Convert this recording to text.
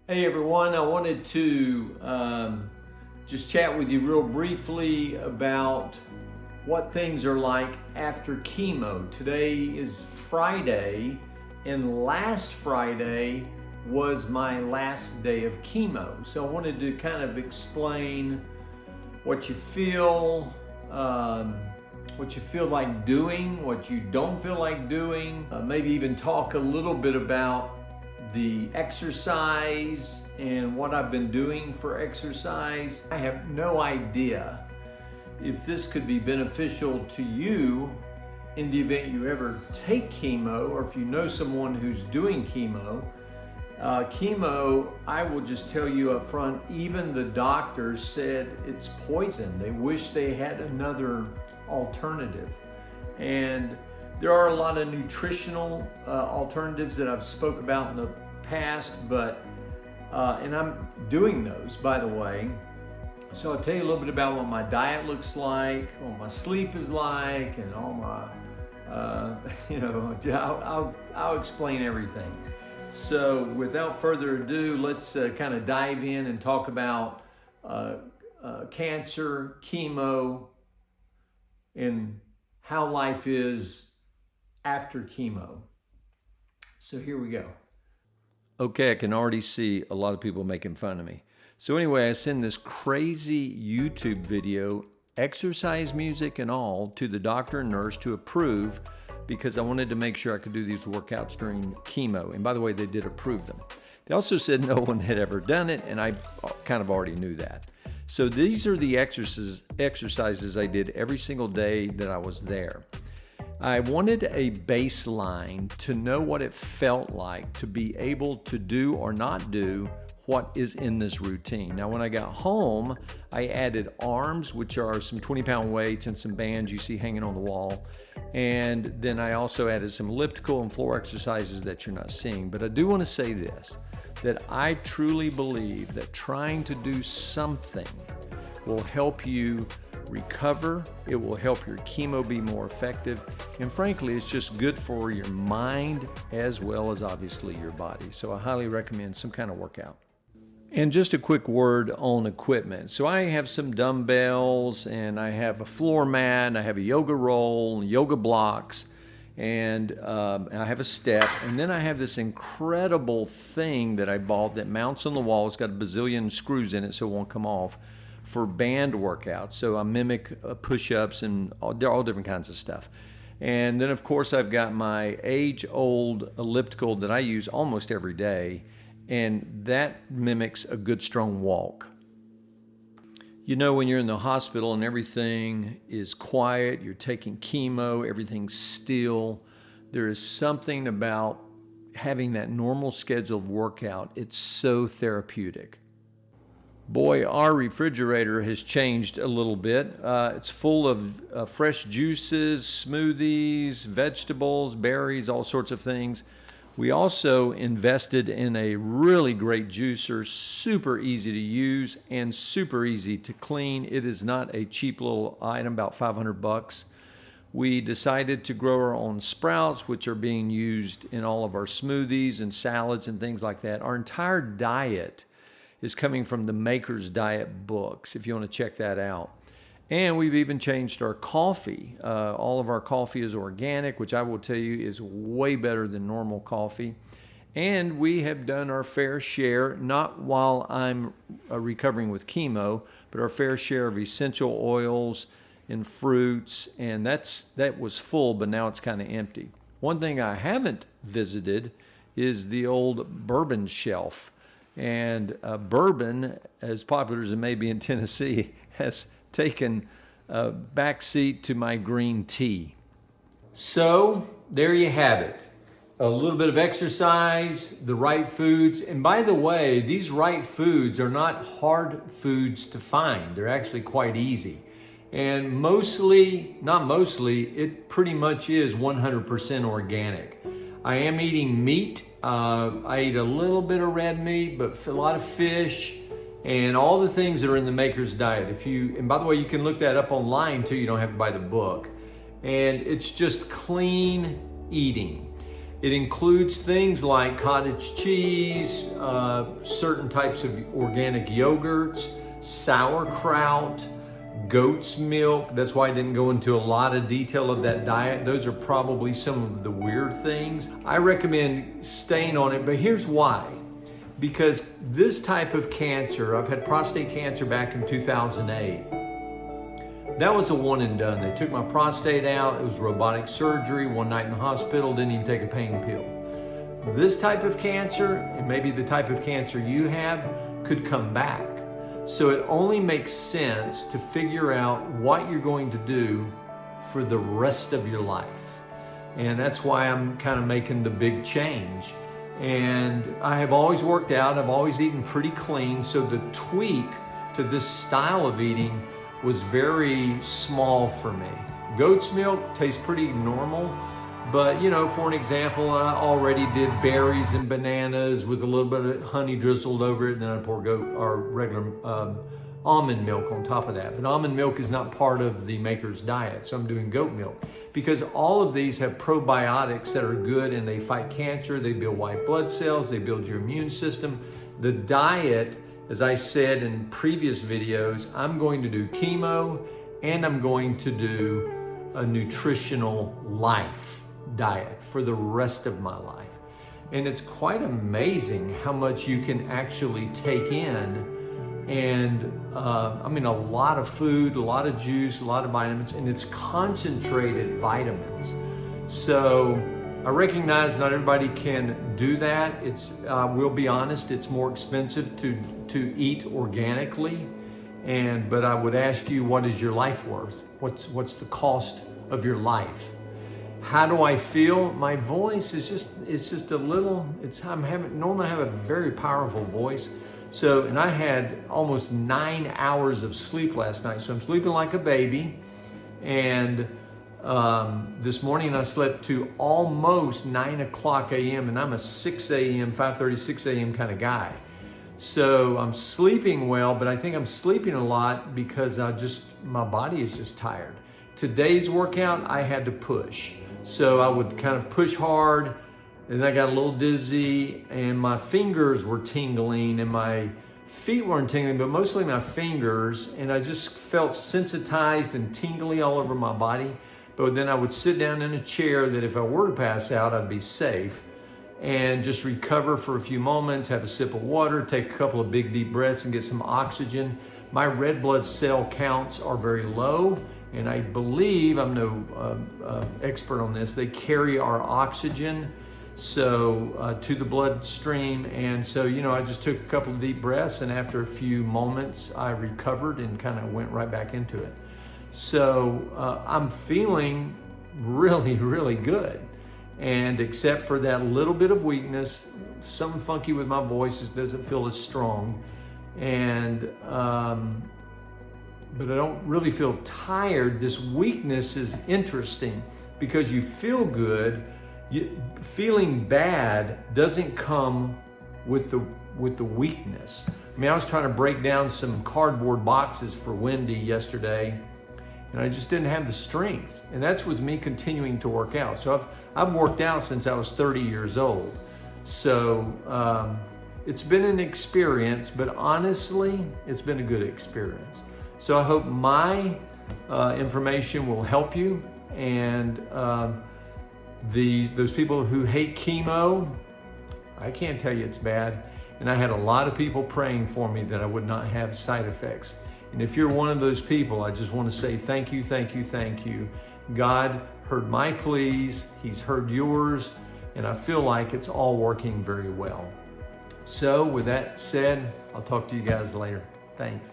Hey everyone, I wanted to just chat with you real briefly about what things are like after chemo. Today is Friday, and last Friday was my last day of chemo. So I wanted to kind of explain what you feel like doing, what you don't feel like doing, maybe even talk a little bit about the exercise and what I've been doing for exercise. I have no idea if this could be beneficial to you in the event you ever take chemo, or if you know someone who's doing chemo. Chemo, I will just tell you up front, even the doctors said it's poison. They wish they had another alternative. And there are a lot of nutritional alternatives that I've spoke about in the past, but and I'm doing those, by the way. So I'll tell you a little bit about what my diet looks like, what my sleep is like, and all my, I'll explain everything. So without further ado, let's kind of dive in and talk about cancer, chemo, and how life is after chemo. So here we go. Okay, I can already see a lot of people making fun of me. So anyway, I send this crazy YouTube video, exercise music and all, to the doctor and nurse to approve, because I wanted to make sure I could do these workouts during chemo. And by the way, they did approve them. They also said no one had ever done it, and I kind of already knew that. So these are the exercises I did every single day that I was there. I wanted a baseline to know what it felt like to be able to do or not do what is in this routine. Now, when I got home, I added arms, which are some 20-pound weights and some bands you see hanging on the wall. And then I also added some elliptical and floor exercises that you're not seeing. But I do want to say this, that I truly believe that trying to do something will help you recover. It will help your chemo be more effective. And frankly, it's just good for your mind as well as obviously your body. So I highly recommend some kind of workout. And just a quick word on equipment. So I have some dumbbells, and I have a floor mat, and I have a yoga roll, yoga blocks, and I have a step. And then I have this incredible thing that I bought that mounts on the wall. It's got a bazillion screws in it so it won't come off, for band workouts. So I mimic push-ups and they're all different kinds of stuff. And then of course I've got my age-old elliptical that I use almost every day, and that mimics a good strong walk. You know, when you're in the hospital and everything is quiet, you're taking chemo, everything's still, there is something about having that normal scheduled workout. It's so therapeutic. Boy, our refrigerator has changed a little bit. It's full of fresh juices, smoothies, vegetables, berries, all sorts of things. We also invested in a really great juicer, super easy to use and super easy to clean. It is not a cheap little item, about $500. We decided to grow our own sprouts, which are being used in all of our smoothies and salads and things like that. Our entire diet is coming from the Maker's Diet books, if you want to check that out. And we've even changed our coffee. All of our coffee is organic, which I will tell you is way better than normal coffee. And we have done our fair share, not while I'm recovering with chemo, but our fair share of essential oils and fruits. And that was full, but now it's kind of empty. One thing I haven't visited is the old bourbon shelf. And bourbon, as popular as it may be in Tennessee, has taken a backseat to my green tea. So there you have it. A little bit of exercise, the right foods. And by the way, these right foods are not hard foods to find. They're actually quite easy. And it pretty much is 100% organic. I am eating meat. I eat a little bit of red meat, but a lot of fish and all the things that are in the Maker's Diet. And by the way, you can look that up online too. You don't have to buy the book. And it's just clean eating. It includes things like cottage cheese, certain types of organic yogurts, sauerkraut, goat's milk. That's why I didn't go into a lot of detail of that diet. Those are probably some of the weird things. I recommend staying on it, but here's why. Because this type of cancer, I've had prostate cancer back in 2008. That was a one and done. They took my prostate out. It was robotic surgery, one night in the hospital, didn't even take a pain pill. This type of cancer, and maybe the type of cancer you have, could come back. So it only makes sense to figure out what you're going to do for the rest of your life. And that's why I'm kind of making the big change. And I have always worked out, I've always eaten pretty clean, so the tweak to this style of eating was very small for me. Goat's milk tastes pretty normal, but you know, for an example, I already did berries and bananas with a little bit of honey drizzled over it, and then I pour regular almond milk on top of that. But almond milk is not part of the maker's diet, so I'm doing goat milk. Because all of these have probiotics that are good and they fight cancer, they build white blood cells, they build your immune system. The diet, as I said in previous videos, I'm going to do chemo and I'm going to do a nutritional life diet for the rest of my life. And it's quite amazing how much you can actually take in. And I mean, a lot of food, a lot of juice, a lot of vitamins, and it's concentrated vitamins. So I recognize not everybody can do that. It's, we'll be honest, it's more expensive to eat organically. But I would ask you, what is your life worth? What's the cost of your life? How do I feel? My voice is just a little, normally I have a very powerful voice. So, and I had almost 9 hours of sleep last night. So I'm sleeping like a baby. And this morning I slept to almost 9 o'clock a.m. and I'm a 6 a.m., 5:30, 6 a.m. kind of guy. So I'm sleeping well, but I think I'm sleeping a lot because my body is just tired. Today's workout, I had to push. So I would kind of push hard, and I got a little dizzy, and my fingers were tingling, and my feet weren't tingling, but mostly my fingers, and I just felt sensitized and tingly all over my body. But then I would sit down in a chair that if I were to pass out, I'd be safe, and just recover for a few moments, have a sip of water, take a couple of big deep breaths and get some oxygen. My red blood cell counts are very low, and I believe, I'm no expert on this, they carry our oxygen to the bloodstream. And so, you know, I just took a couple of deep breaths, and after a few moments, I recovered and kind of went right back into it. So I'm feeling really, really good. And except for that little bit of weakness, something funky with my voice, it doesn't feel as strong. And, but I don't really feel tired. This weakness is interesting because you feel good. Feeling bad doesn't come with the weakness. I mean, I was trying to break down some cardboard boxes for Wendy yesterday, and I just didn't have the strength. And that's with me continuing to work out. So I've worked out since I was 30 years old. So it's been an experience, but honestly, it's been a good experience. So I hope my information will help you. And those people who hate chemo, I can't tell you it's bad. And I had a lot of people praying for me that I would not have side effects. And if you're one of those people, I just want to say thank you, thank you, thank you. God heard my pleas, He's heard yours, and I feel like it's all working very well. So with that said, I'll talk to you guys later. Thanks.